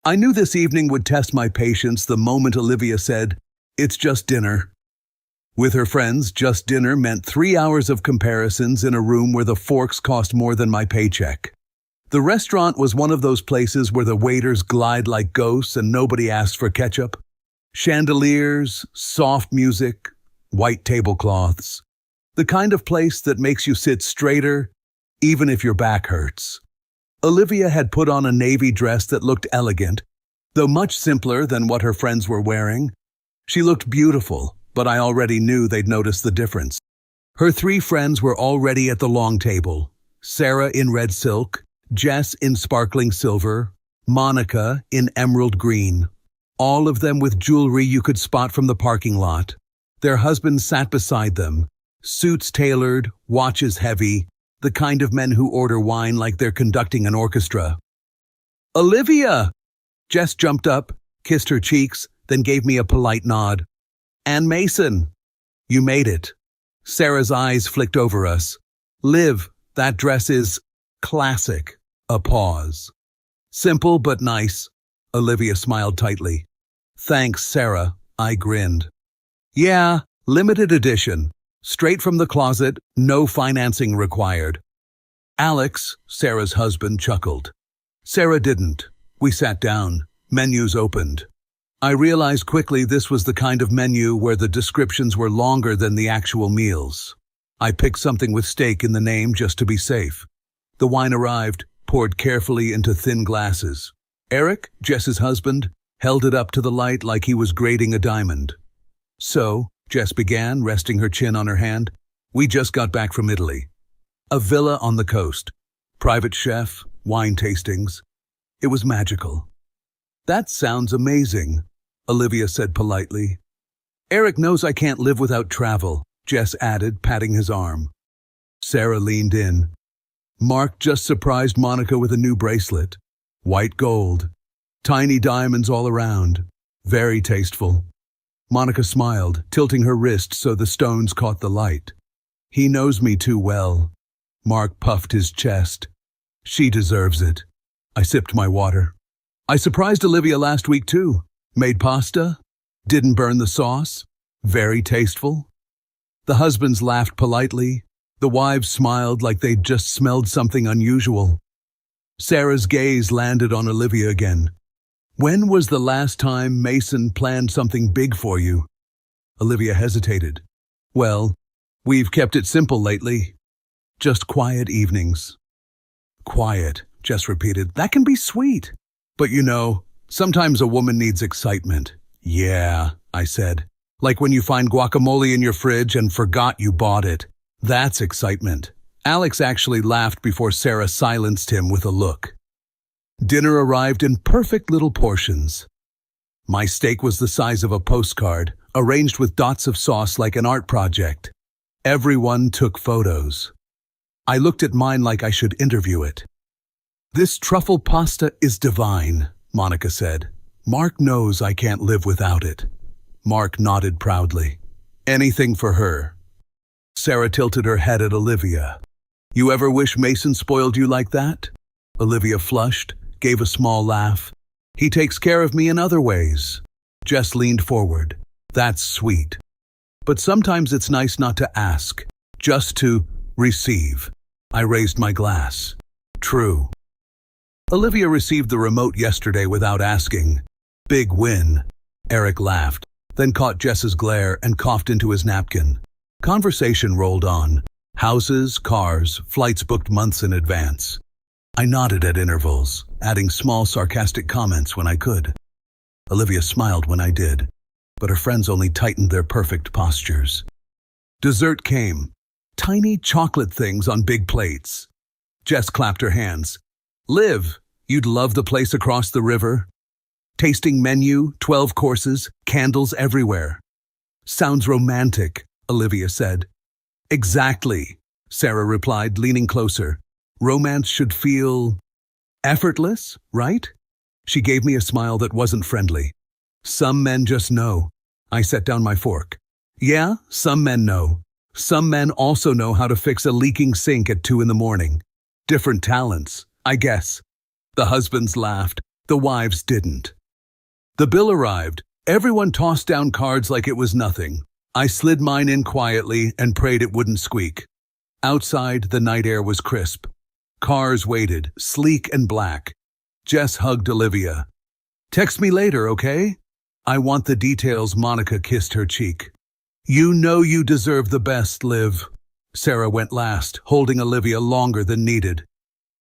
I knew this evening would test my patience the moment Olivia said, "It's just dinner." With her friends, just dinner meant 3 hours of comparisons in a room where the forks cost more than my paycheck. The restaurant was one of those places where the waiters glide like ghosts and nobody asks for ketchup. Chandeliers, soft music, white tablecloths. The kind of place that makes you sit straighter, even if your back hurts. Olivia had put on a navy dress that looked elegant, though much simpler than what her friends were wearing. She looked beautiful, but I already knew they'd notice the difference. Her 3 friends were already at the long table. Sarah in red silk, Jess in sparkling silver, Monica in emerald green. All of them with jewelry you could spot from the parking lot. Their husbands sat beside them, suits tailored, watches heavy, the kind of men who order wine like they're conducting an orchestra. "Olivia!" Jess jumped up, kissed her cheeks, then gave me a polite nod. "And Mason, you made it." Sarah's eyes flicked over us. "Liv, that dress is classic." A pause. "Simple but nice." Olivia smiled tightly. "Thanks, Sarah," I grinned. "Yeah, limited edition. Straight from the closet, no financing required." Alex, Sarah's husband, chuckled. Sarah didn't. We sat down. Menus opened. I realized quickly this was the kind of menu where the descriptions were longer than the actual meals. I picked something with steak in the name just to be safe. The wine arrived, poured carefully into thin glasses. Eric, Jess's husband, held it up to the light like he was grading a diamond. "So," Jess began, resting her chin on her hand, "we just got back from Italy. A villa on the coast. Private chef, wine tastings. It was magical." "That sounds amazing," Olivia said politely. "Eric knows I can't live without travel," Jess added, patting his arm. Sarah leaned in. "Mark just surprised Monica with a new bracelet. White gold. Tiny diamonds all around. Very tasteful." Monica smiled, tilting her wrist so the stones caught the light. "He knows me too well." Mark puffed his chest. "She deserves it." I sipped my water. "I surprised Olivia last week too. Made pasta. Didn't burn the sauce. Very tasteful." The husbands laughed politely. The wives smiled like they'd just smelled something unusual. Sarah's gaze landed on Olivia again. "When was the last time Mason planned something big for you?" Olivia hesitated. "Well, we've kept it simple lately. Just quiet evenings." "Quiet," Jess repeated. "That can be sweet. But you know, sometimes a woman needs excitement." "Yeah," I said. "Like when you find guacamole in your fridge and forgot you bought it. That's excitement." Alex actually laughed before Sarah silenced him with a look. Dinner arrived in perfect little portions. My steak was the size of a postcard, arranged with dots of sauce like an art project. Everyone took photos. I looked at mine like I should interview it. "This truffle pasta is divine," Monica said. "Mark knows I can't live without it." Mark nodded proudly. "Anything for her." Sarah tilted her head at Olivia. "You ever wish Mason spoiled you like that?" Olivia flushed, gave a small laugh. "He takes care of me in other ways." Jess leaned forward. "That's sweet. But sometimes it's nice not to ask, just to receive." I raised my glass. "True." Olivia received the remote yesterday without asking. "Big win." Eric laughed, then caught Jess's glare and coughed into his napkin. Conversation rolled on. Houses, cars, flights booked months in advance. I nodded at intervals, adding small sarcastic comments when I could. Olivia smiled when I did, but her friends only tightened their perfect postures. Dessert came. Tiny chocolate things on big plates. Jess clapped her hands. "Liv, you'd love the place across the river. Tasting menu, 12 courses, candles everywhere." "Sounds romantic," Olivia said. "Exactly," Sarah replied, leaning closer. "Romance should feel effortless, right?" She gave me a smile that wasn't friendly. "Some men just know." I set down my fork. "Yeah, some men know. Some men also know how to fix a leaking sink at 2 in the morning. Different talents, I guess." The husbands laughed. The wives didn't. The bill arrived. Everyone tossed down cards like it was nothing. I slid mine in quietly and prayed it wouldn't squeak. Outside, the night air was crisp. Cars waited, sleek and black. Jess hugged Olivia. "Text me later, okay?" "I want the details." Monica kissed her cheek. "You know you deserve the best, Liv." Sarah went last, holding Olivia longer than needed.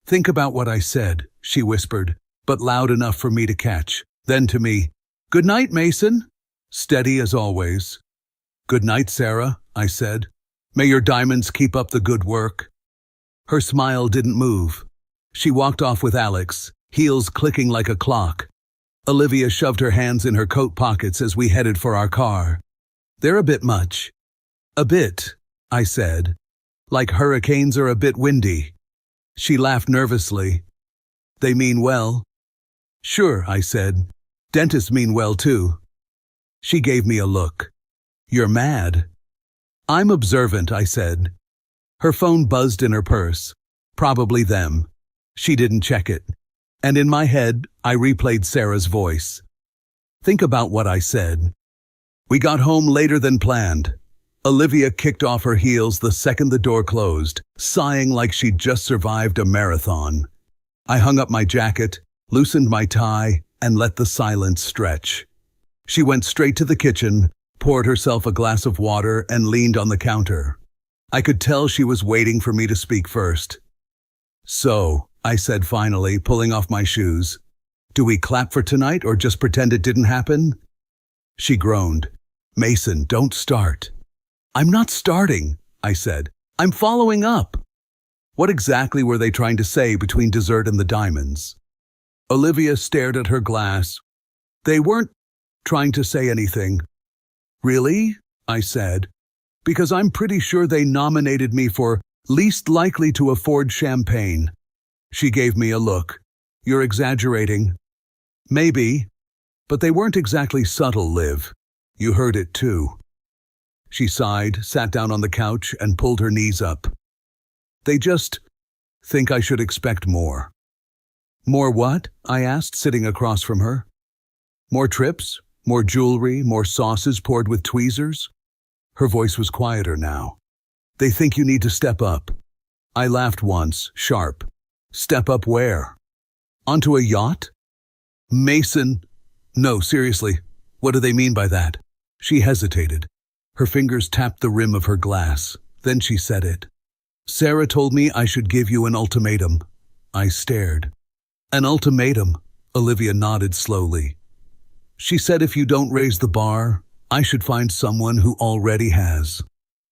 "Think about what I said," she whispered, but loud enough for me to catch. Then to me, "Good night, Mason." Steady as always. "Good night, Sarah," I said. "May your diamonds keep up the good work." Her smile didn't move. She walked off with Alex, heels clicking like a clock. Olivia shoved her hands in her coat pockets as we headed for our car. "They're a bit much." "A bit," I said. "Like hurricanes are a bit windy." She laughed nervously. "They mean well." "Sure," I said. "Dentists mean well too." She gave me a look. "You're mad." "I'm observant," I said. Her phone buzzed in her purse. Probably them. She didn't check it. And in my head, I replayed Sarah's voice. "Think about what I said." We got home later than planned. Olivia kicked off her heels the second the door closed, sighing like she'd just survived a marathon. I hung up my jacket, loosened my tie, and let the silence stretch. She went straight to the kitchen, poured herself a glass of water, and leaned on the counter. I could tell she was waiting for me to speak first. "So," I said finally, pulling off my shoes, "do we clap for tonight or just pretend it didn't happen?" She groaned. "Mason, don't start." "I'm not starting," I said. "I'm following up." What exactly were they trying to say between dessert and the diamonds? Olivia stared at her glass. "They weren't trying to say anything." "Really?" I said. "Because I'm pretty sure they nominated me for least likely to afford champagne." She gave me a look. "You're exaggerating." "Maybe. But they weren't exactly subtle, Liv. You heard it too." She sighed, sat down on the couch, and pulled her knees up. "They just think I should expect more." "More what?" I asked, sitting across from her. "More trips? More jewelry? More sauces poured with tweezers?" Her voice was quieter now. "They think you need to step up." I laughed once, sharp. "Step up where? Onto a yacht?" "Mason." "No, seriously, what do they mean by that?" She hesitated. Her fingers tapped the rim of her glass. Then she said it. "Sarah told me I should give you an ultimatum." I stared. "An ultimatum?" Olivia nodded slowly. "She said if you don't raise the bar, I should find someone who already has."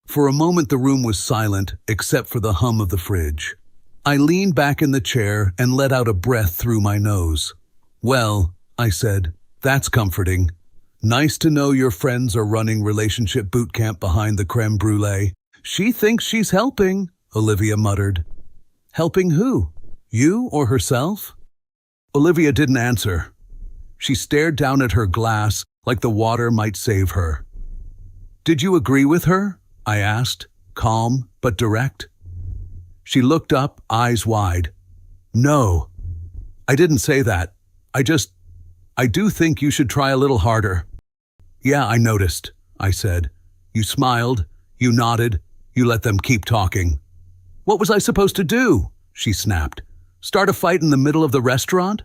For a moment the room was silent, except for the hum of the fridge. I leaned back in the chair and let out a breath through my nose. "Well," I said, "that's comforting. Nice to know your friends are running relationship boot camp behind the creme brulee." "She thinks she's helping," Olivia muttered. "Helping who? You or herself?" Olivia didn't answer. She stared down at her glass like the water might save her. "Did you agree with her?" I asked, calm but direct. She looked up, eyes wide. "No, I didn't say that. I do think you should try a little harder." "Yeah, I noticed," I said. "You smiled, you nodded, you let them keep talking." "What was I supposed to do?" she snapped. "Start a fight in the middle of the restaurant?"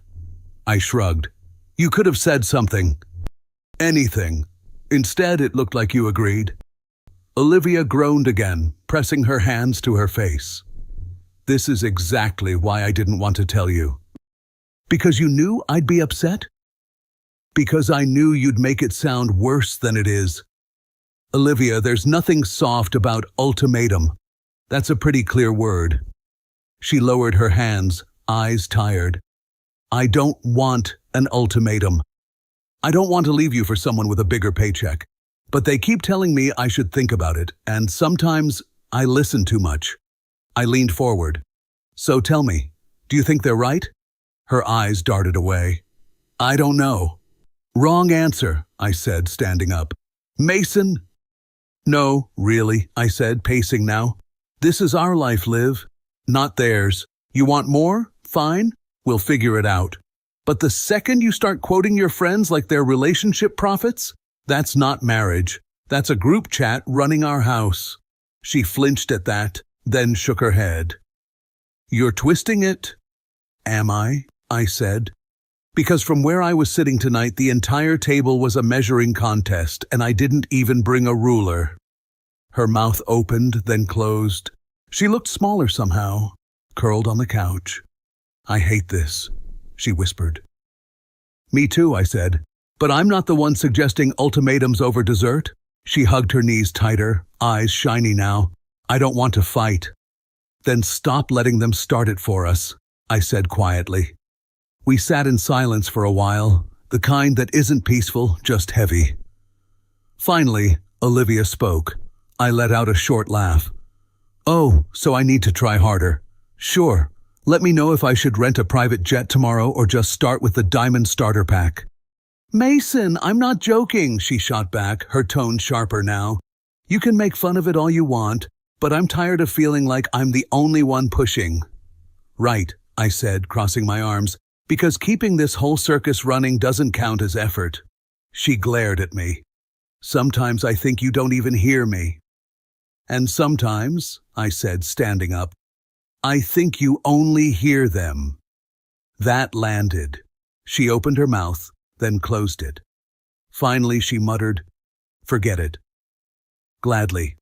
I shrugged. "You could have said something." "Anything." Instead, it looked like you agreed. Olivia groaned again, pressing her hands to her face. "This is exactly why I didn't want to tell you." "Because you knew I'd be upset?" "Because I knew you'd make it sound worse than it is." "Olivia, there's nothing soft about ultimatum. That's a pretty clear word." She lowered her hands, eyes tired. "I don't want an ultimatum. I don't want to leave you for someone with a bigger paycheck. But they keep telling me I should think about it, and sometimes I listen too much." I leaned forward. "So tell me, do you think they're right?" Her eyes darted away. "I don't know." "Wrong answer," I said, standing up. "Mason?" "No, really," I said, pacing now. "This is our life, Liv, not theirs. You want more? Fine, we'll figure it out." But the second you start quoting your friends like they're relationship prophets, that's not marriage. That's a group chat running our house. She flinched at that, then shook her head. You're twisting it. Am I? I said. Because from where I was sitting tonight, the entire table was a measuring contest, and I didn't even bring a ruler. Her mouth opened, then closed. She looked smaller somehow, curled on the couch. I hate this, she whispered. Me too, I said. But I'm not the one suggesting ultimatums over dessert. She hugged her knees tighter, eyes shiny now. I don't want to fight. Then stop letting them start it for us, I said quietly. We sat in silence for a while, the kind that isn't peaceful, just heavy. Finally, Olivia spoke. I let out a short laugh. Oh, so I need to try harder. Sure. Let me know if I should rent a private jet tomorrow or just start with the diamond starter pack. Mason, I'm not joking, she shot back, her tone sharper now. You can make fun of it all you want, but I'm tired of feeling like I'm the only one pushing. Right, I said, crossing my arms, because keeping this whole circus running doesn't count as effort. She glared at me. Sometimes I think you don't even hear me. And sometimes, I said, standing up, I think you only hear them. That landed. She opened her mouth, then closed it. Finally, she muttered, Forget it. Gladly,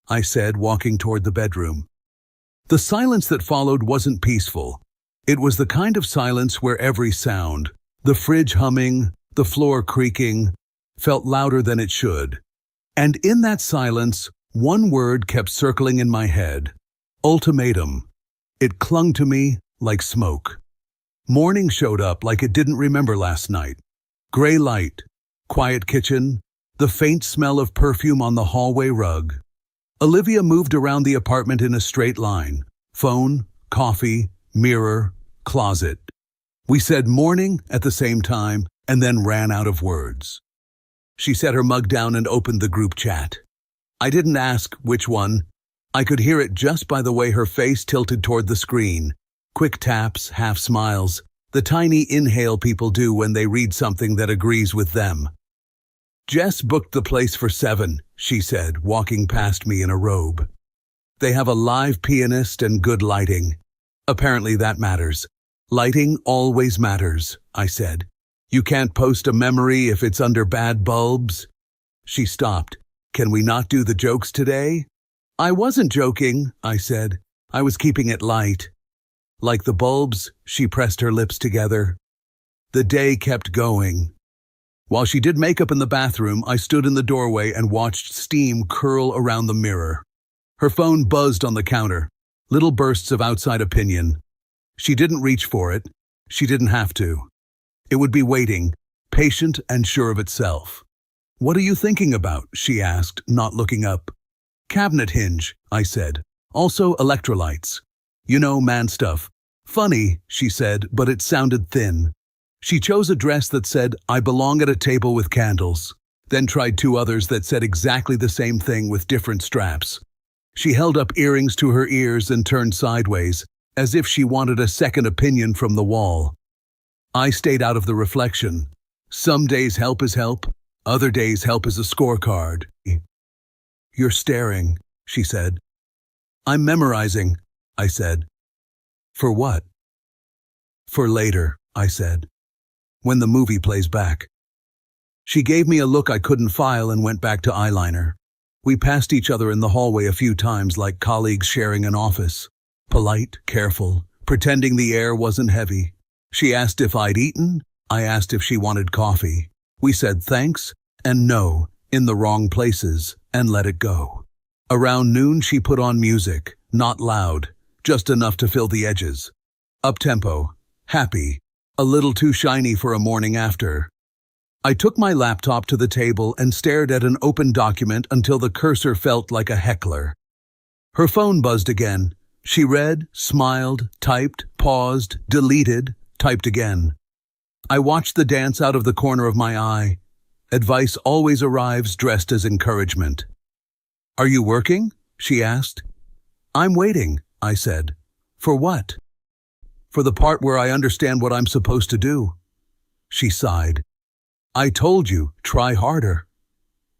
I said, walking toward the bedroom. The silence that followed wasn't peaceful. It was the kind of silence where every sound, the fridge humming, the floor creaking, felt louder than it should. And in that silence, one word kept circling in my head. Ultimatum. It clung to me like smoke. Morning showed up like it didn't remember last night. Gray light, quiet kitchen, the faint smell of perfume on the hallway rug. Olivia moved around the apartment in a straight line. Phone, coffee, mirror, closet. We said morning at the same time and then ran out of words. She set her mug down and opened the group chat. I didn't ask which one. I could hear it just by the way her face tilted toward the screen. Quick taps, half smiles, the tiny inhale people do when they read something that agrees with them. Jess booked the place for 7, she said, walking past me in a robe. They have a live pianist and good lighting. Apparently that matters. Lighting always matters, I said. You can't post a memory if it's under bad bulbs. She stopped. Can we not do the jokes today? I wasn't joking, I said. I was keeping it light. Like the bulbs, she pressed her lips together. The day kept going. While she did makeup in the bathroom, I stood in the doorway and watched steam curl around the mirror. Her phone buzzed on the counter, little bursts of outside opinion. She didn't reach for it. She didn't have to. It would be waiting, patient and sure of itself. What are you thinking about? She asked, not looking up. Cabinet hinge, I said. Also electrolytes. You know, man stuff. Funny, she said, but it sounded thin. She chose a dress that said, I belong at a table with candles, then tried 2 others that said exactly the same thing with different straps. She held up earrings to her ears and turned sideways, as if she wanted a second opinion from the wall. I stayed out of the reflection. Some days help is help, other days help is a scorecard. You're staring, she said. I'm memorizing, I said. For what? For later, I said. When the movie plays back. She gave me a look I couldn't file and went back to eyeliner. We passed each other in the hallway a few times like colleagues sharing an office. Polite, careful, pretending the air wasn't heavy. She asked if I'd eaten. I asked if she wanted coffee. We said thanks and no in the wrong places and let it go. Around noon she put on music, not loud, just enough to fill the edges. Up-tempo, happy, a little too shiny for a morning after. I took my laptop to the table and stared at an open document until the cursor felt like a heckler. Her phone buzzed again. She read, smiled, typed, paused, deleted, typed again. I watched the dance out of the corner of my eye. Advice always arrives dressed as encouragement. Are you working? She asked. I'm waiting, I said. For what? For the part where I understand what I'm supposed to do. she sighed. I told you, try harder.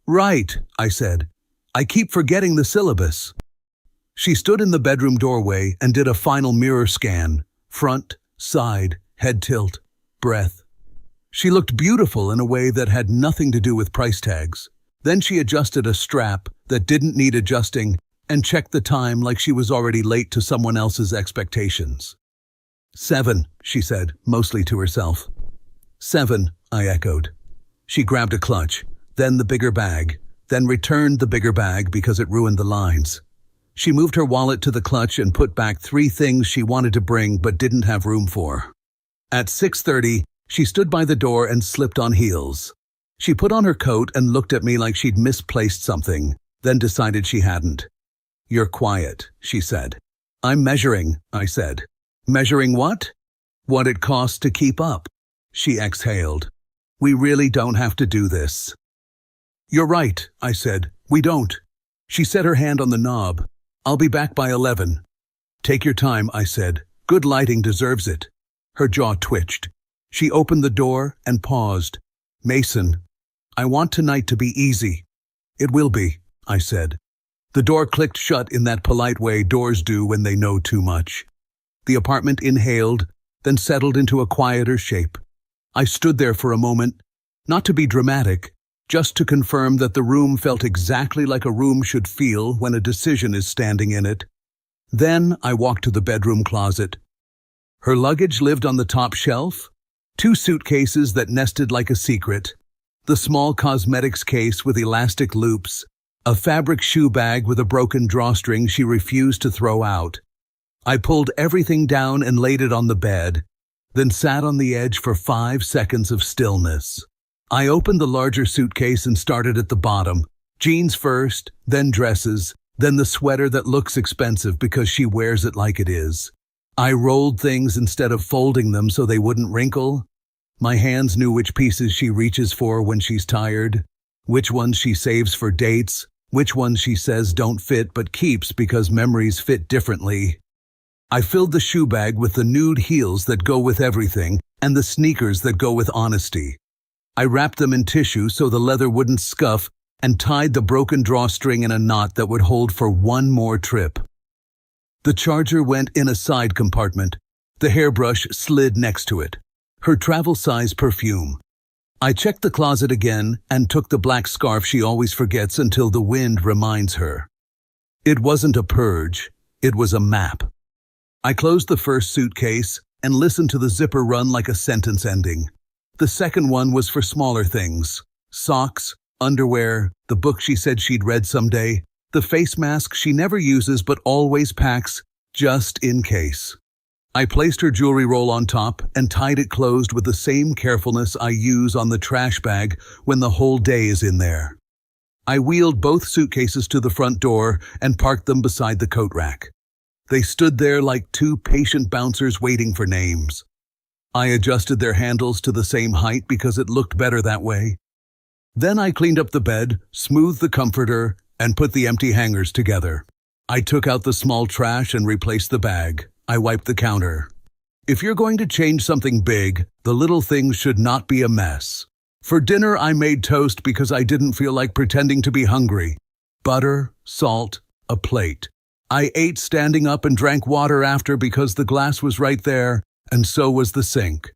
Right, I said. I keep forgetting the syllabus. She stood in the bedroom doorway and did a final mirror scan. Front, side, head tilt, breath. She looked beautiful in a way that had nothing to do with price tags. Then she adjusted a strap that didn't need adjusting and checked the time like she was already late to someone else's expectations. 7, she said, mostly to herself. 7, I echoed. She grabbed a clutch, then the bigger bag, then returned the bigger bag because it ruined the lines. She moved her wallet to the clutch and put back 3 things she wanted to bring but didn't have room for. At 6:30, she stood by the door and slipped on heels. She put on her coat and looked at me like she'd misplaced something, then decided she hadn't. You're quiet, she said. I'm measuring, I said. Measuring what? What it costs to keep up. She exhaled. We really don't have to do this. You're right, I said. We don't. She set her hand on the knob. I'll be back by 11. Take your time, I said. Good lighting deserves it. Her jaw twitched. She opened the door and paused. Mason, I want tonight to be easy. It will be, I said. The door clicked shut in that polite way doors do when they know too much. The apartment inhaled, then settled into a quieter shape. I stood there for a moment, not to be dramatic, just to confirm that the room felt exactly like a room should feel when a decision is standing in it. Then I walked to the bedroom closet. Her luggage lived on the top shelf, 2 suitcases that nested like a secret, the small cosmetics case with elastic loops, a fabric shoe bag with a broken drawstring she refused to throw out. I pulled everything down and laid it on the bed, then sat on the edge for 5 seconds of stillness. I opened the larger suitcase and started at the bottom. Jeans first, then dresses, then the sweater that looks expensive because she wears it like it is. I rolled things instead of folding them so they wouldn't wrinkle. My hands knew which pieces she reaches for when she's tired, which ones she saves for dates, which ones she says don't fit but keeps because memories fit differently. I filled the shoe bag with the nude heels that go with everything and the sneakers that go with honesty. I wrapped them in tissue so the leather wouldn't scuff and tied the broken drawstring in a knot that would hold for one more trip. The charger went in a side compartment. The hairbrush slid next to it. Her travel-size perfume. I checked the closet again and took the black scarf she always forgets until the wind reminds her. It wasn't a purge, it was a map. I closed the first suitcase and listened to the zipper run like a sentence ending. The second one was for smaller things. Socks, underwear, the book she said she'd read someday, the face mask she never uses but always packs, just in case. I placed her jewelry roll on top and tied it closed with the same carefulness I use on the trash bag when the whole day is in there. I wheeled both suitcases to the front door and parked them beside the coat rack. They stood there like 2 patient bouncers waiting for names. I adjusted their handles to the same height because it looked better that way. Then I cleaned up the bed, smoothed the comforter, and put the empty hangers together. I took out the small trash and replaced the bag. I wiped the counter. If you're going to change something big, the little things should not be a mess. For dinner, I made toast because I didn't feel like pretending to be hungry. Butter, salt, a plate. I ate standing up and drank water after because the glass was right there, and so was the sink.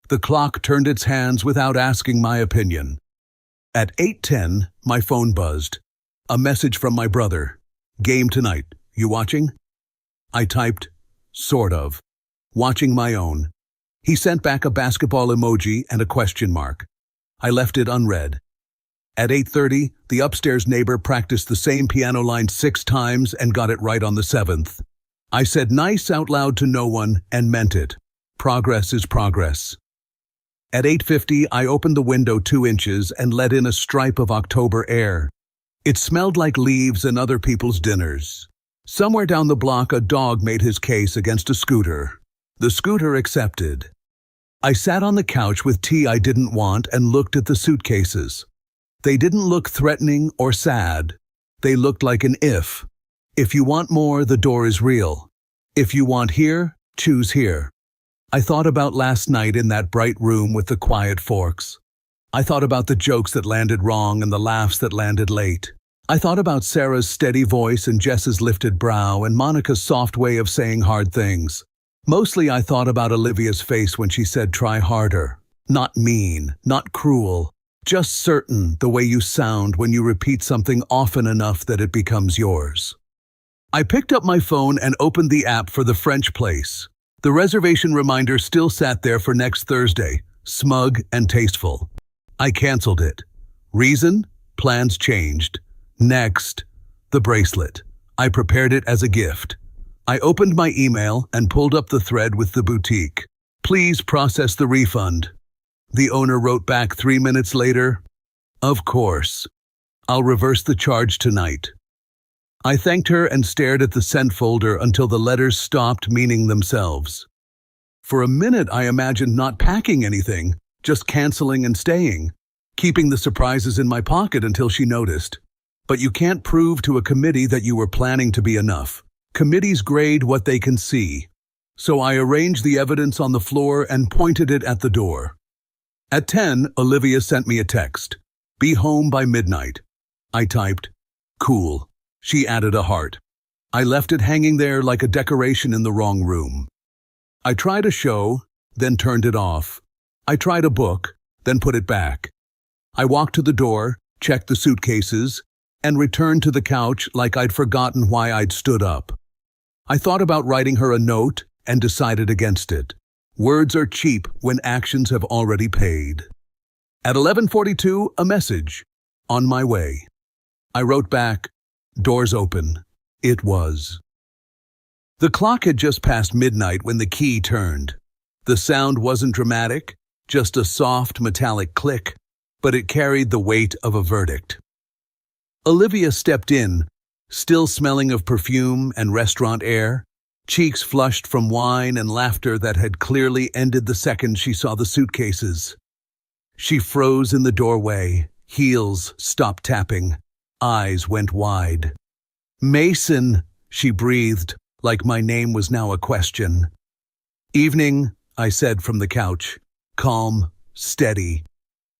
The clock turned its hands without asking my opinion. At 8:10, my phone buzzed. A message from my brother. Game tonight. You watching? I typed, sort of. Watching my own. He sent back a basketball emoji and a question mark. I left it unread. At 8:30, the upstairs neighbor practiced the same piano line 6 times and got it right on the 7th. I said nice out loud to no one and meant it. Progress is progress. At 8:50, I opened the window 2 inches and let in a stripe of October air. It smelled like leaves and other people's dinners. Somewhere down the block, a dog made his case against a scooter. The scooter accepted. I sat on the couch with tea I didn't want and looked at the suitcases. They didn't look threatening or sad. They looked like an if. If you want more, the door is real. If you want here, choose here. I thought about last night in that bright room with the quiet forks. I thought about the jokes that landed wrong and the laughs that landed late. I thought about Sarah's steady voice and Jess's lifted brow and Monica's soft way of saying hard things. Mostly I thought about Olivia's face when she said try harder. Not mean, not cruel, just certain, the way you sound when you repeat something often enough that it becomes yours. I picked up my phone and opened the app for the French place. The reservation reminder still sat there for next Thursday, smug and tasteful. I canceled it. Reason? Plans changed. Next, the bracelet. I prepared it as a gift. I opened my email and pulled up the thread with the boutique. Please process the refund. The owner wrote back 3 minutes later, of course. I'll reverse the charge tonight. I thanked her and stared at the sent folder until the letters stopped meaning themselves. For a minute I imagined not packing anything, just canceling and staying, keeping the surprises in my pocket until she noticed. But you can't prove to a committee that you were planning to be enough. Committees grade what they can see. So I arranged the evidence on the floor and pointed it at the door. At 10, Olivia sent me a text. Be home by midnight. I typed, cool. She added a heart. I left it hanging there like a decoration in the wrong room. I tried a show, then turned it off. I tried a book, then put it back. I walked to the door, checked the suitcases, and returned to the couch like I'd forgotten why I'd stood up. I thought about writing her a note and decided against it. Words are cheap when actions have already paid. At 11:42, a message. On my way. I wrote back, doors open. It was. The clock had just passed midnight when the key turned. The sound wasn't dramatic, just a soft metallic click, but it carried the weight of a verdict. Olivia stepped in, still smelling of perfume and restaurant air, cheeks flushed from wine and laughter that had clearly ended the second she saw the suitcases. She froze in the doorway, heels stopped tapping, eyes went wide. Mason, she breathed, like my name was now a question. Evening, I said from the couch, calm, steady.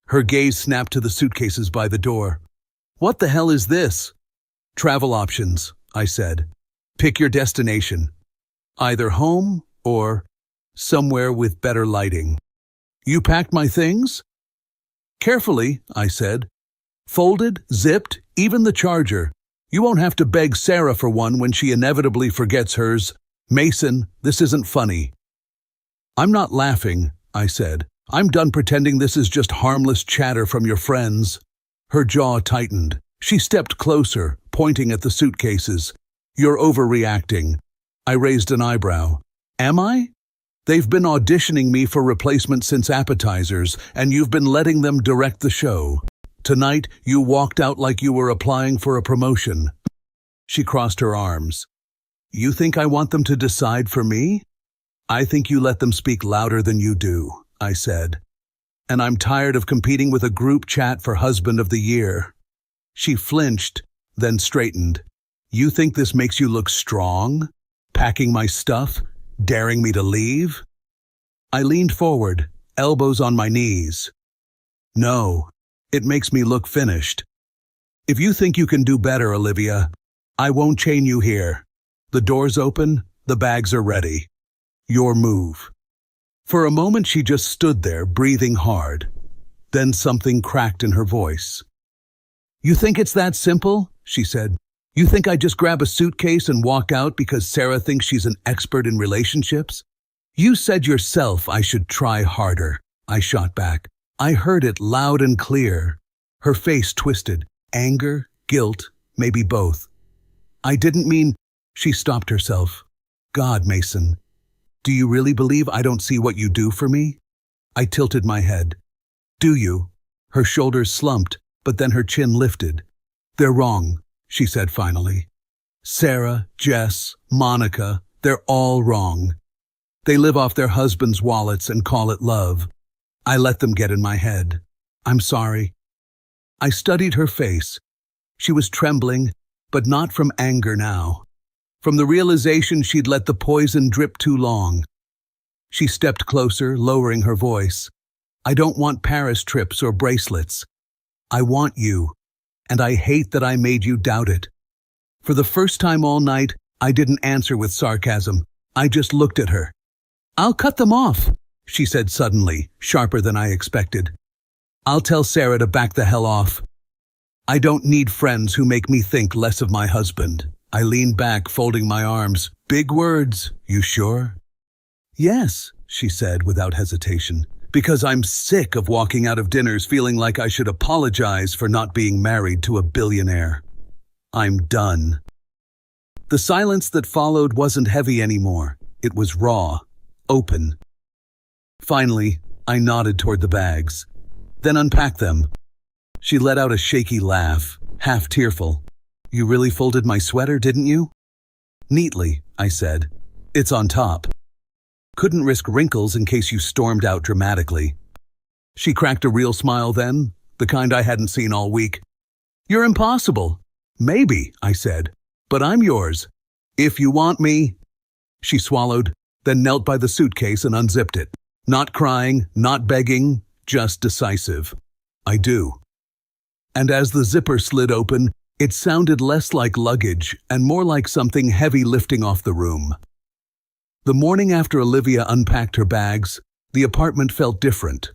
Her gaze snapped to the suitcases by the door. What the hell is this? Travel options, I said. Pick your destination. Either home or somewhere with better lighting. You packed my things? Carefully, I said. Folded, zipped, even the charger. You won't have to beg Sarah for one when she inevitably forgets hers. Mason, this isn't funny. I'm not laughing, I said. I'm done pretending this is just harmless chatter from your friends. Her jaw tightened. She stepped closer, pointing at the suitcases. You're overreacting. I raised an eyebrow. Am I? They've been auditioning me for replacement since appetizers, and you've been letting them direct the show. Tonight, you walked out like you were applying for a promotion. She crossed her arms. You think I want them to decide for me? I think you let them speak louder than you do, I said. And I'm tired of competing with a group chat for Husband of the Year. She flinched, then straightened. You think this makes you look strong? Packing my stuff? Daring me to leave? I leaned forward, elbows on my knees. No. It makes me look finished. If you think you can do better, Olivia, I won't chain you here. The door's open, the bags are ready. Your move. For a moment she just stood there, breathing hard. Then something cracked in her voice. You think it's that simple? She said. You think I just grab a suitcase and walk out because Sarah thinks she's an expert in relationships? You said yourself I should try harder, I shot back. I heard it loud and clear. Her face twisted. Anger, guilt, maybe both. I didn't mean... She stopped herself. God, Mason, do you really believe I don't see what you do for me? I tilted my head. Do you? Her shoulders slumped, but then her chin lifted. They're wrong, she said finally. Sarah, Jess, Monica, they're all wrong. They live off their husbands' wallets and call it love. I let them get in my head. I'm sorry. I studied her face. She was trembling, but not from anger now. From the realization she'd let the poison drip too long. She stepped closer, lowering her voice. I don't want Paris trips or bracelets. I want you, and I hate that I made you doubt it. For the first time all night, I didn't answer with sarcasm. I just looked at her. I'll cut them off, she said suddenly, sharper than I expected. I'll tell Sarah to back the hell off. I don't need friends who make me think less of my husband. I leaned back, folding my arms. Big words, you sure? Yes, she said without hesitation, because I'm sick of walking out of dinners feeling like I should apologize for not being married to a billionaire. I'm done. The silence that followed wasn't heavy anymore. It was raw, open. Finally, I nodded toward the bags, then unpacked them. She let out a shaky laugh, half tearful. You really folded my sweater, didn't you? Neatly, I said. It's on top. Couldn't risk wrinkles in case you stormed out dramatically. She cracked a real smile then, the kind I hadn't seen all week. You're impossible. Maybe, I said, but I'm yours. If you want me. She swallowed, then knelt by the suitcase and unzipped it. Not crying, not begging, just decisive. I do. And as the zipper slid open, it sounded less like luggage and more like something heavy lifting off the room. The morning after Olivia unpacked her bags, the apartment felt different.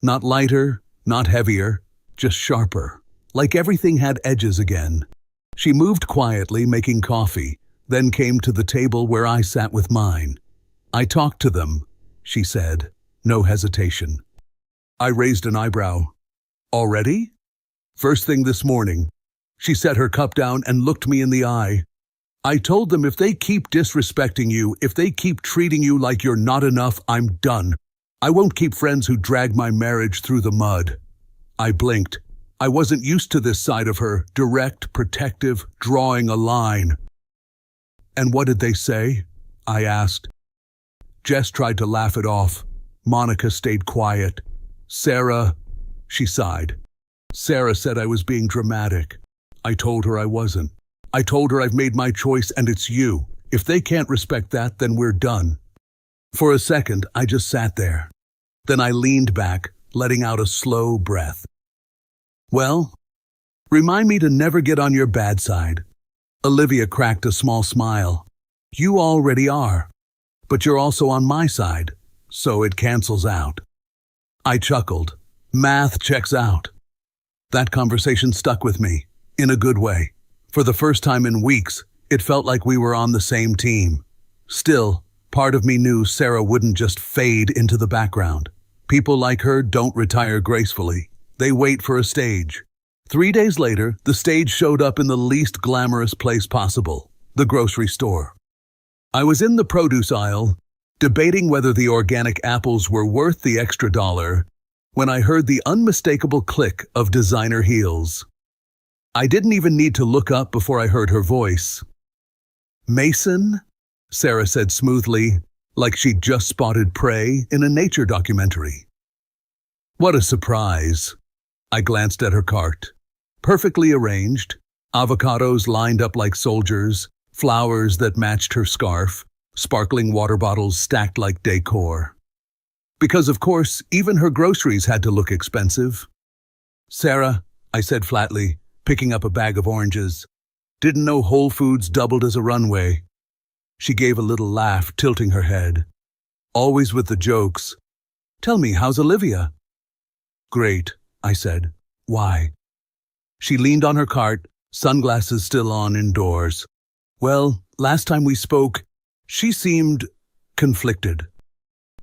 Not lighter, not heavier, just sharper, like everything had edges again. She moved quietly, making coffee, then came to the table where I sat with mine. I talked to them, she said, no hesitation. I raised an eyebrow. Already? First thing this morning. She set her cup down and looked me in the eye. I told them if they keep disrespecting you, if they keep treating you like you're not enough, I'm done. I won't keep friends who drag my marriage through the mud. I blinked. I wasn't used to this side of her, direct, protective, drawing a line. And what did they say? I asked. Jess tried to laugh it off. Monica stayed quiet. Sarah, she sighed. Sarah said I was being dramatic. I told her I wasn't. I told her I've made my choice and it's you. If they can't respect that, then we're done. For a second, I just sat there. Then I leaned back, letting out a slow breath. Well, remind me to never get on your bad side. Olivia cracked a small smile. You already are, but you're also on my side, so it cancels out. I chuckled. Math checks out. That conversation stuck with me, in a good way. For the first time in weeks, it felt like we were on the same team. Still, part of me knew Sarah wouldn't just fade into the background. People like her don't retire gracefully. They wait for a stage. 3 days later, the stage showed up in the least glamorous place possible, the grocery store. I was in the produce aisle, debating whether the organic apples were worth the extra $1, when I heard the unmistakable click of designer heels. I didn't even need to look up before I heard her voice. Mason? Sarah said smoothly, like she'd just spotted prey in a nature documentary. What a surprise. I glanced at her cart. Perfectly arranged, avocados lined up like soldiers, flowers that matched her scarf, sparkling water bottles stacked like decor. Because, of course, even her groceries had to look expensive. Sarah, I said flatly, picking up a bag of oranges. Didn't know Whole Foods doubled as a runway. She gave a little laugh, tilting her head. Always with the jokes. Tell me, how's Olivia? Great, I said. Why? She leaned on her cart, sunglasses still on indoors. Well, last time we spoke, she seemed conflicted.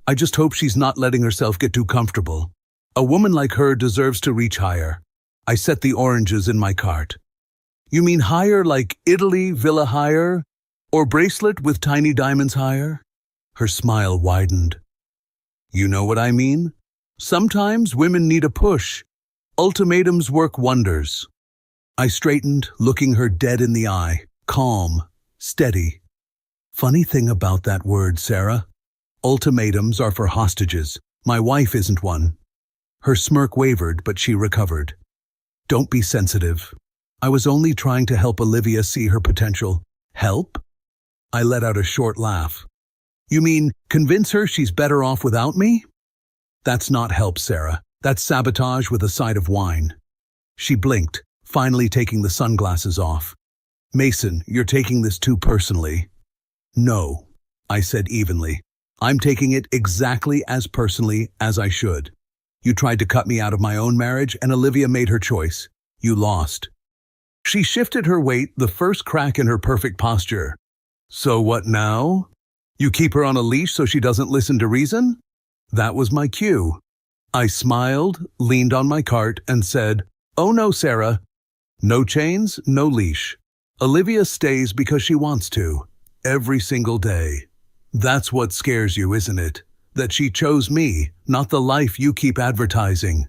I just hope she's not letting herself get too comfortable. A woman like her deserves to reach higher. I set the oranges in my cart. You mean higher like Italy, Villa higher? Or bracelet with tiny diamonds higher? Her smile widened. You know what I mean? Sometimes women need a push. Ultimatums work wonders. I straightened, looking her dead in the eye, calm, steady. Funny thing about that word, Sarah. Ultimatums are for hostages. My wife isn't one. Her smirk wavered, but she recovered. Don't be sensitive. I was only trying to help Olivia see her potential. Help? I let out a short laugh. You mean convince her she's better off without me? That's not help, Sarah. That's sabotage with a side of wine. She blinked, finally taking the sunglasses off. Mason, you're taking this too personally. No, I said evenly. I'm taking it exactly as personally as I should. You tried to cut me out of my own marriage, and Olivia made her choice. You lost. She shifted her weight, the first crack in her perfect posture. So what now? You keep her on a leash so she doesn't listen to reason? That was my cue. I smiled, leaned on my cart, and said, "Oh no, Sarah. No chains, no leash. Olivia stays because she wants to. Every single day. That's what scares you, isn't it? That she chose me, not the life you keep advertising."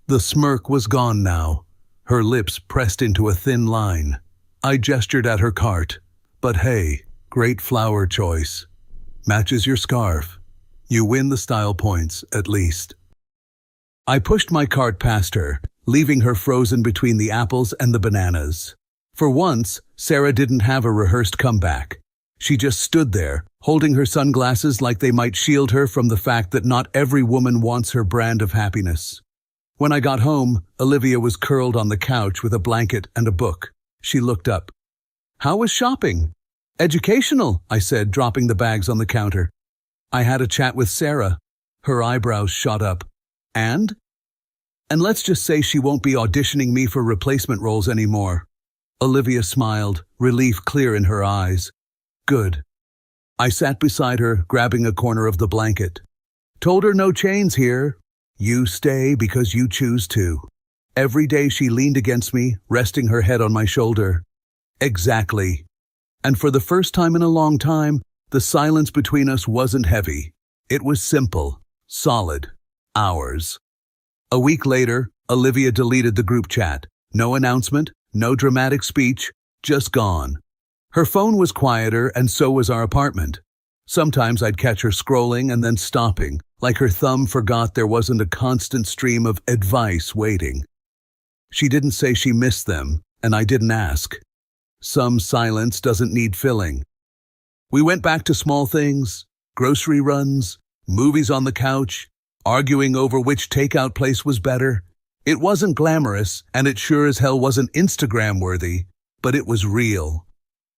The smirk was gone now. Her lips pressed into a thin line. I gestured at her cart. But hey, great flower choice. Matches your scarf. You win the style points, at least. I pushed my cart past her, leaving her frozen between the apples and the bananas. For once, Sarah didn't have a rehearsed comeback. She just stood there, holding her sunglasses like they might shield her from the fact that not every woman wants her brand of happiness. When I got home, Olivia was curled on the couch with a blanket and a book. She looked up. "How was shopping?" "Educational," I said, dropping the bags on the counter. "I had a chat with Sarah." Her eyebrows shot up. "And?" "And let's just say she won't be auditioning me for replacement roles anymore." Olivia smiled, relief clear in her eyes. "Good." I sat beside her, grabbing a corner of the blanket. "Told her no chains here. You stay because you choose to." Every day she leaned against me, resting her head on my shoulder. Exactly. And for the first time in a long time, the silence between us wasn't heavy. It was simple, solid, ours. A week later, Olivia deleted the group chat. No announcement, no dramatic speech, just gone. Her phone was quieter, and so was our apartment. Sometimes I'd catch her scrolling and then stopping, like her thumb forgot there wasn't a constant stream of advice waiting. She didn't say she missed them, and I didn't ask. Some silence doesn't need filling. We went back to small things, grocery runs, movies on the couch, arguing over which takeout place was better. It wasn't glamorous, and it sure as hell wasn't Instagram-worthy, but it was real.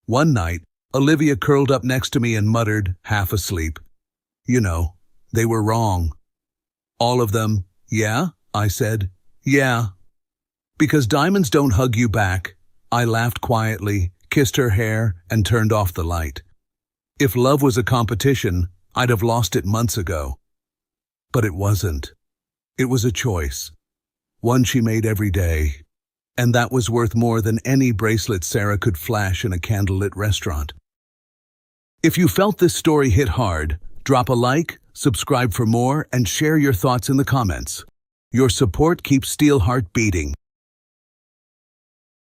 One night, Olivia curled up next to me and muttered, half asleep, "You know, they were wrong." "All of them?" "Yeah," I said. "Yeah." "Because diamonds don't hug you back." I laughed quietly, kissed her hair, and turned off the light. If love was a competition, I'd have lost it months ago. But it wasn't. It was a choice. One she made every day. And that was worth more than any bracelet Sarah could flash in a candlelit restaurant. If you felt this story hit hard, drop a like, subscribe for more, and share your thoughts in the comments. Your support keeps Steelheart beating.